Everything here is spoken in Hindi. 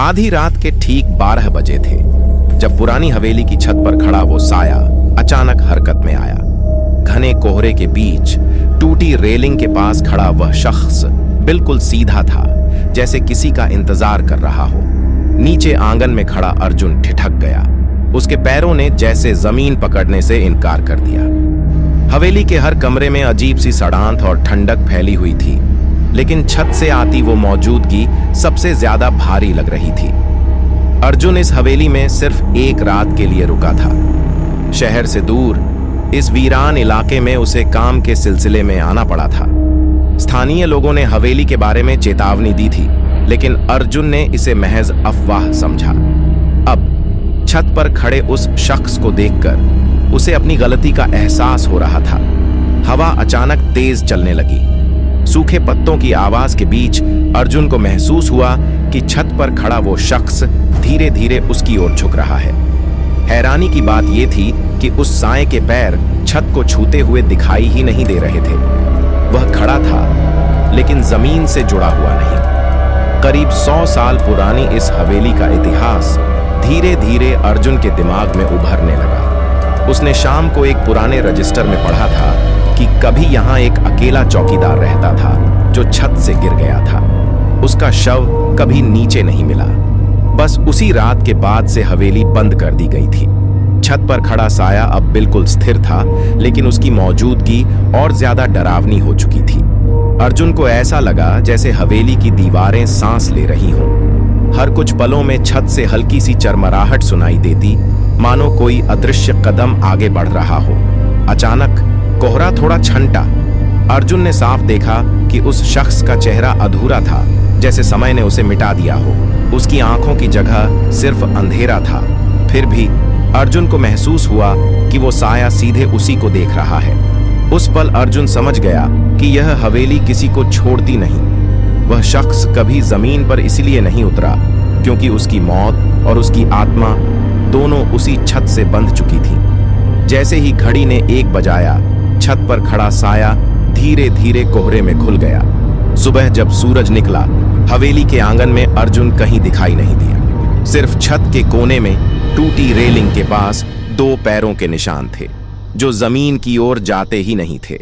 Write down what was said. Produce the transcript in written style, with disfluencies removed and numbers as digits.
आधी रात के ठीक 12 बजे थे जब पुरानी हवेली की छत पर खड़ा वो साया अचानक हरकत में आया। घने कोहरे के बीच टूटी रेलिंग के पास खड़ा वह शख्स बिल्कुल सीधा था, जैसे किसी का इंतजार कर रहा हो। नीचे आंगन में खड़ा अर्जुन ठिठक गया। उसके पैरों ने जैसे जमीन पकड़ने से इनकार कर दिया। हवेली के हर कमरे में अजीब सी सड़ांत और ठंडक फैली हुई थी, लेकिन छत से आती वो मौजूदगी सबसे ज्यादा भारी लग रही थी। अर्जुन इस हवेली में सिर्फ एक रात के लिए रुका था। शहर से दूर इस वीरान इलाके में उसे काम के सिलसिले में आना पड़ा था। स्थानीय लोगों ने हवेली के बारे में चेतावनी दी थी, लेकिन अर्जुन ने इसे महज अफवाह समझा। अब छत पर खड़े उस शख्स को देखकर उसे अपनी गलती का एहसास हो रहा था। हवा अचानक तेज चलने लगी। सूखे पत्तों की आवाज के बीच अर्जुन को महसूस हुआ कि छत पर खड़ा वो शख्स धीरे धीरे उसकी ओर झुक रहा है। हैरानी की बात यह थी कि उस साए के पैर छत को छूते हुए दिखाई ही नहीं दे रहे थे। वह खड़ा था, लेकिन जमीन से जुड़ा हुआ नहीं। करीब 100 साल पुरानी इस हवेली का इतिहास धीरे धीरे अर्जुन के दिमाग में उभरने लगा। उसने शाम को एक पुराने रजिस्टर में पढ़ा था कि कभी यहां एक अकेला चौकीदार रहता था जो छत से गिर गया था। उसका शव कभी नीचे नहीं मिला। बस उसी रात के बाद से हवेली बंद कर दी गई थी। छत पर खड़ा साया अब बिल्कुल स्थिर था, लेकिन उसकी मौजूदगी और ज्यादा डरावनी हो चुकी थी। अर्जुन को ऐसा लगा जैसे हवेली की दीवारें सांस ले रही हों। हर कुछ पलों में छत से हल्की सी चरमराहट सुनाई देती, मानो कोई अदृश्य कदम आगे बढ़ रहा हो। अचानक कोहरा थोड़ा छंटा। अर्जुन ने साफ देखा कि उस शख्स का चेहरा अधूरा था, जैसे समय ने उसे मिटा दिया हो। उसकी आंखों की जगह सिर्फ अंधेरा था। फिर भी अर्जुन को महसूस हुआ कि वो साया सीधे उसी को देख रहा है। उस पल अर्जुन समझ गया कि यह हवेली किसी को छोड़ती नहीं। वह शख्स कभी जमीन पर इसलिए नहीं उतरा क्योंकि उसकी मौत और उसकी आत्मा दोनों उसी छत से बंध चुकी थी। जैसे ही घड़ी ने 1 बजाया, छत पर खड़ा साया धीरे धीरे कोहरे में घुल गया। सुबह जब सूरज निकला, हवेली के आंगन में अर्जुन कहीं दिखाई नहीं दिया। सिर्फ छत के कोने में टूटी रेलिंग के पास 2 पैरों के निशान थे, जो जमीन की ओर जाते ही नहीं थे।